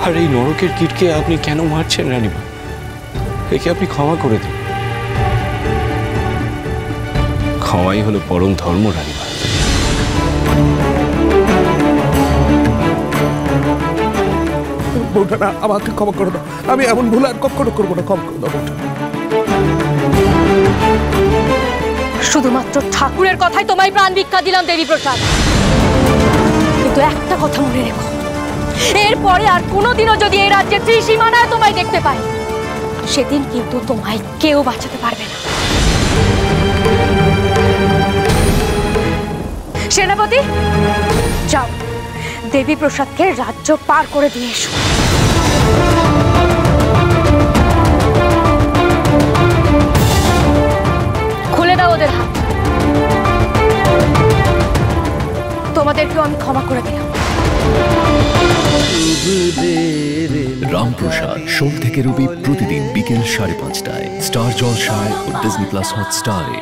আর এই নরকের কীটকে আপনি কেন মারছেন রানীমা? একে আপনি ক্ষমা করে দিন। ক্ষমাই হলো পরম ধর্ম রানীমা। বউটা না, আমাকে ক্ষমা করে দাও। আমি এমন ভুল আর কখনো করবো না। ক্ষমা করে দাও বউটা। শুধুমাত্র ঠাকুরের কথাই তোমায় প্রাণ ভিক্ষা দিলাম দেবী প্রসাদ, কিন্তু একটা কথা মনে রেখো, এরপরে আর কোনোদিনও যদি এই রাজ্যের ত্রিসীমানায় তোমায় দেখতে পাই, সেদিন কিন্তু তোমায় কেউ বাঁচাতে পারবে না। সেনাপতি, যাও দেবী প্রসাদকে রাজ্য পার করে দিয়ে এসো। খুলে দাও ওদের হাত। তোমাদেরকেও আমি ক্ষমা করে দিলাম। রামপ্রসাদ সোম থেকে রবি প্রতিদিন বিকেল 5:30টায় স্টার জলসায় ও ডিজনি প্লাস হটস্টারে।